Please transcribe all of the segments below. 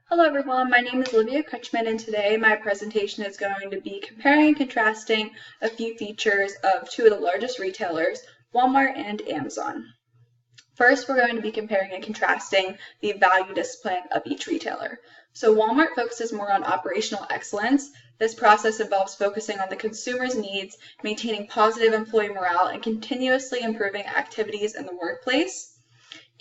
Hello everyone, my name is Olivia Kretschmann and today my presentation is going to be comparing and contrasting a few features of two of the largest retailers, Walmart and Amazon. First, we're going to be comparing and contrasting the value discipline of each retailer. So Walmart focuses more on operational excellence. This process involves focusing on the consumer's needs, maintaining positive employee morale, and continuously improving activities in the workplace.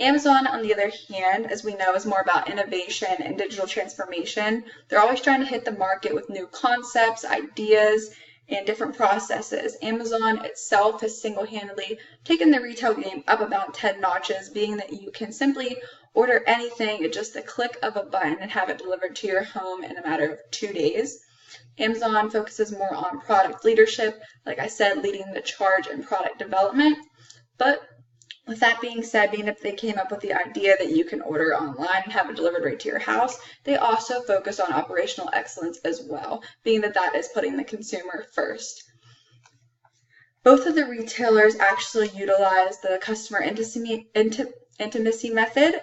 Amazon, on the other hand, as we know, is more about innovation and digital transformation. They're always trying to hit the market with new concepts, ideas, and different processes. Amazon itself has single-handedly taken the retail game up about 10 notches, being that you can simply order anything at just the click of a button and have it delivered to your home in a matter of 2 days. Amazon focuses more on product leadership, like I said, leading the charge in product development. But with that being said, being that they came up with the idea that you can order online and have it delivered right to your house, they also focus on operational excellence as well, being that that is putting the consumer first. Both of the retailers actually utilize the customer intimacy method,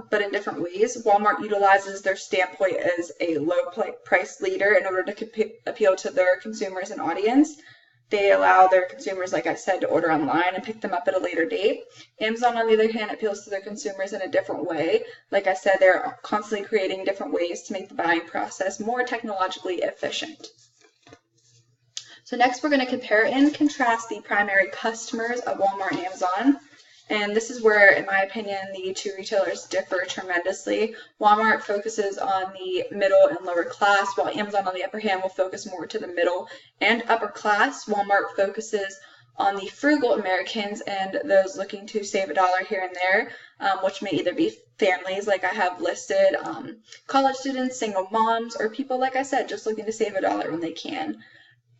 but in different ways. Walmart utilizes their standpoint as a low price leader in order to appeal to their consumers and audience. They allow their consumers, like I said, to order online and pick them up at a later date. Amazon, on the other hand, appeals to their consumers in a different way. Like I said, they're constantly creating different ways to make the buying process more technologically efficient. So next, we're going to compare and contrast the primary customers of Walmart and Amazon. And this is where, in my opinion, the two retailers differ tremendously. Walmart focuses on the middle and lower class, while Amazon, on the other hand, will focus more to the middle and upper class. Walmart focuses on the frugal Americans and those looking to save a dollar here and there, which may either be families, like I have listed, college students, single moms, or people, like I said, just looking to save a dollar when they can.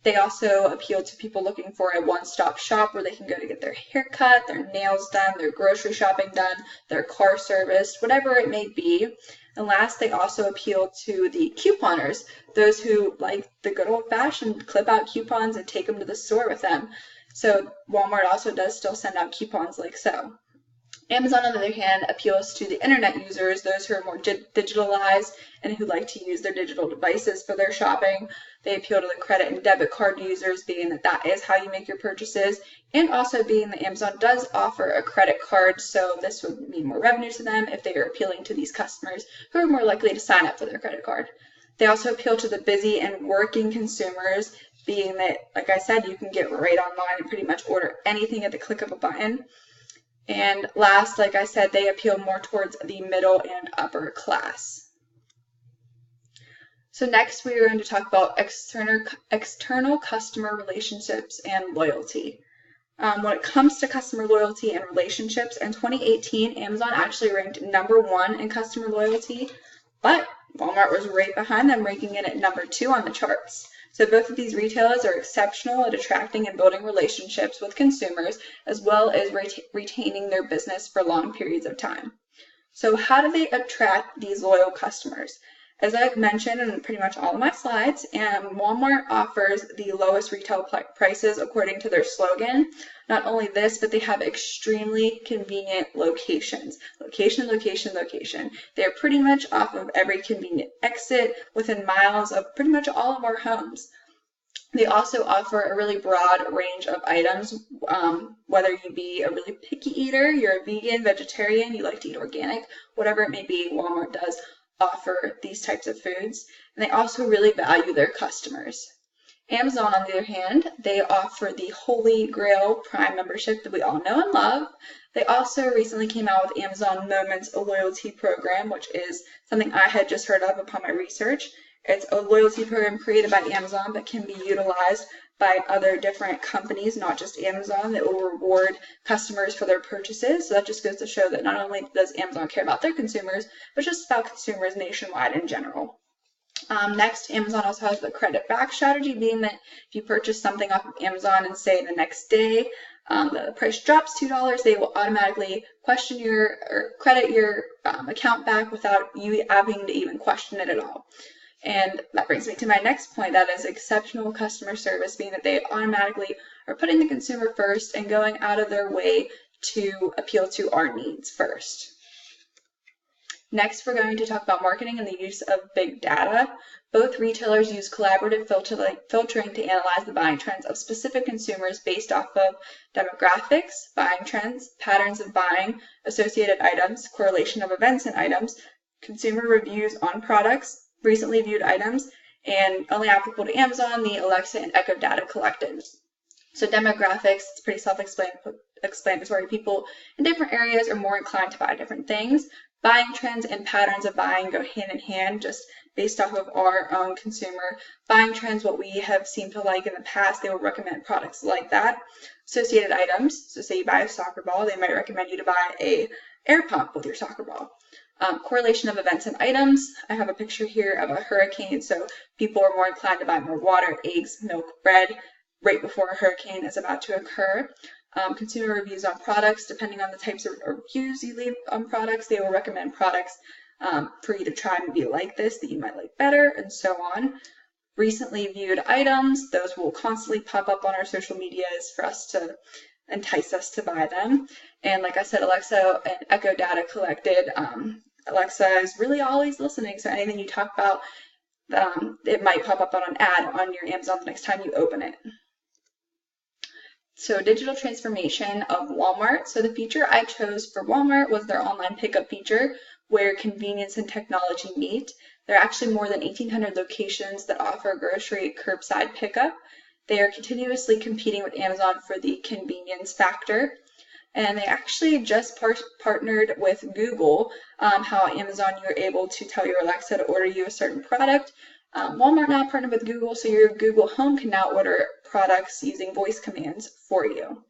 They also appeal to people looking for a one-stop shop where they can go to get their hair cut, their nails done, their grocery shopping done, their car serviced, whatever it may be. And last, they also appeal to the couponers, those who like the good old-fashioned clip out coupons and take them to the store with them. So Walmart also does still send out coupons like so. Amazon, on the other hand, appeals to the internet users, those who are more digitalized and who like to use their digital devices for their shopping. They appeal to the credit and debit card users, being that that is how you make your purchases, and also being that Amazon does offer a credit card, so this would mean more revenue to them if they are appealing to these customers who are more likely to sign up for their credit card. They also appeal to the busy and working consumers, being that, like I said, you can get right online and pretty much order anything at the click of a button. And last, like I said, they appeal more towards the middle and upper class. So next we are going to talk about external customer relationships and loyalty. When it comes to customer loyalty and relationships, in 2018, Amazon actually ranked #1 in customer loyalty, but Walmart was right behind them, ranking it at #2 on the charts. So both of these retailers are exceptional at attracting and building relationships with consumers, as well as retaining their business for long periods of time. So how do they attract these loyal customers? As I've mentioned in pretty much all of my slides, Walmart offers the lowest retail prices according to their slogan. Not only this, but they have extremely convenient locations. Location, location, location. They're pretty much off of every convenient exit within miles of pretty much all of our homes. They also offer a really broad range of items, whether you be a really picky eater, you're a vegan, vegetarian, you like to eat organic, whatever it may be, Walmart does offer these types of foods, and they also really value their customers. Amazon, on the other hand, they offer the Holy Grail Prime membership that we all know and love. They also recently came out with Amazon Moments, a loyalty program, which is something I had just heard of upon my research. It's a loyalty program created by Amazon that can be utilized by other different companies, not just Amazon, that will reward customers for their purchases. So that just goes to show that not only does Amazon care about their consumers, but just about consumers nationwide in general. Next, Amazon also has the credit back strategy, being that if you purchase something off of Amazon and say the next day the price drops $2, they will automatically question or credit your account back without you having to even question it at all. And that brings me to my next point, that is exceptional customer service, being that they automatically are putting the consumer first and going out of their way to appeal to our needs first. Next, we're going to talk about marketing and the use of big data. Both retailers use collaborative filtering to analyze the buying trends of specific consumers based off of demographics, buying trends, patterns of buying, associated items, correlation of events and items, consumer reviews on products, recently viewed items, and only applicable to Amazon, the Alexa and Echo data collected. So demographics, it's pretty self-explanatory. People in different areas are more inclined to buy different things. Buying trends and patterns of buying go hand in hand, just based off of our own consumer buying trends, what we have seemed to like in the past, they will recommend products like that. Associated items, so say you buy a soccer ball, they might recommend you to buy a air pump with your soccer ball. Correlation of events and items, I have a picture here of a hurricane, so people are more inclined to buy more water, eggs, milk, bread, right before a hurricane is about to occur. Consumer reviews on products, depending on the types of reviews you leave on products, they will recommend products for you to try and be like this that you might like better, and so on. Recently viewed items, those will constantly pop up on our social medias for us to entice us to buy them. And like I said, Alexa and Echo data collected. Alexa is really always listening, so anything you talk about, it might pop up on an ad on your Amazon the next time you open it. So digital transformation of Walmart. So the feature I chose for Walmart was their online pickup feature, where convenience and technology meet. There are actually more than 1,800 locations that offer grocery curbside pickup. They are continuously competing with Amazon for the convenience factor. And they actually just partnered with Google, how Amazon, you're able to tell your Alexa to order you a certain product. Walmart now partnered with Google, so your Google Home can now order products using voice commands for you.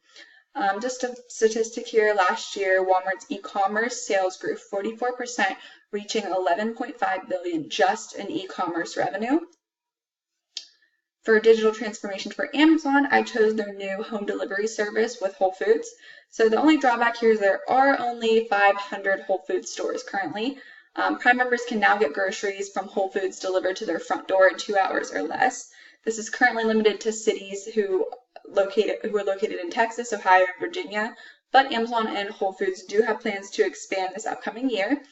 Just a statistic here, last year, Walmart's e-commerce sales grew 44%, reaching $11.5 billion just in e-commerce revenue. For digital transformation for Amazon, I chose their new home delivery service with Whole Foods. So the only drawback here is there are only 500 Whole Foods stores currently. Prime members can now get groceries from Whole Foods delivered to their front door in 2 hours or less. This is currently limited to cities who are located in Texas, Ohio, and Virginia, but Amazon and Whole Foods do have plans to expand this upcoming year.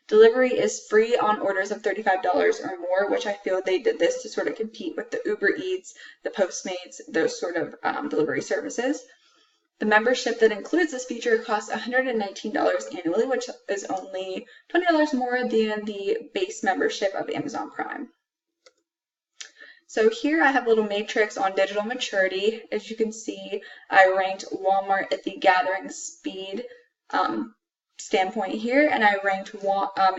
Delivery is free on orders of $35 or more, which I feel they did this to sort of compete with the Uber Eats, the Postmates, those sort of delivery services. The membership that includes this feature costs $119 annually, which is only $20 more than the base membership of Amazon Prime. So here I have a little matrix on digital maturity. As you can see, I ranked Walmart at the gathering speed standpoint here, and I ranked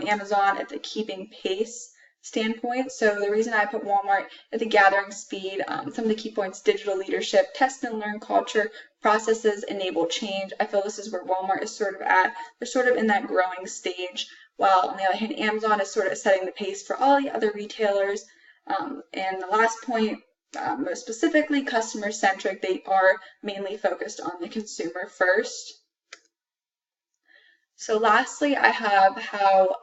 Amazon at the keeping pace standpoint. So the reason I put Walmart at the gathering speed, some of the key points: digital leadership, test and learn culture, processes enable change. I feel this is where Walmart is sort of at. They're sort of in that growing stage, while on the other hand, Amazon is sort of setting the pace for all the other retailers. And the last point, most specifically, customer-centric. They are mainly focused on the consumer first. So lastly, I have how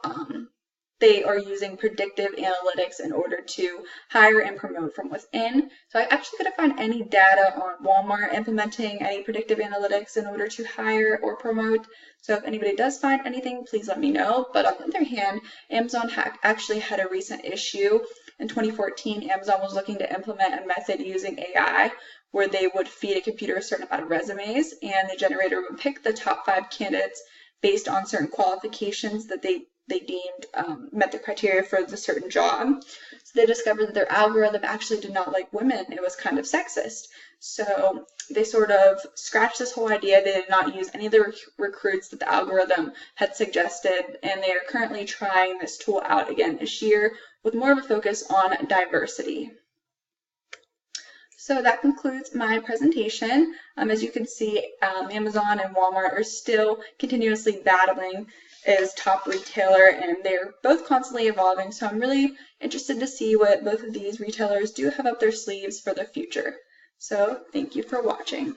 they are using predictive analytics in order to hire and promote from within. So I actually couldn't find any data on Walmart implementing any predictive analytics in order to hire or promote. So if anybody does find anything, please let me know. But on the other hand, Amazon actually had a recent issue. In 2014, Amazon was looking to implement a method using AI where they would feed a computer a certain amount of resumes, and the generator would pick the top 5 candidates based on certain qualifications that they deemed met the criteria for the certain job. So they discovered that their algorithm actually did not like women. It was kind of sexist. So they sort of scratched this whole idea. They did not use any of the recruits that the algorithm had suggested, and they are currently trying this tool out again this year with more of a focus on diversity. So that concludes my presentation. As you can see, Amazon and Walmart are still continuously battling as top retailer, and they're both constantly evolving. So I'm really interested to see what both of these retailers do have up their sleeves for the future. So thank you for watching.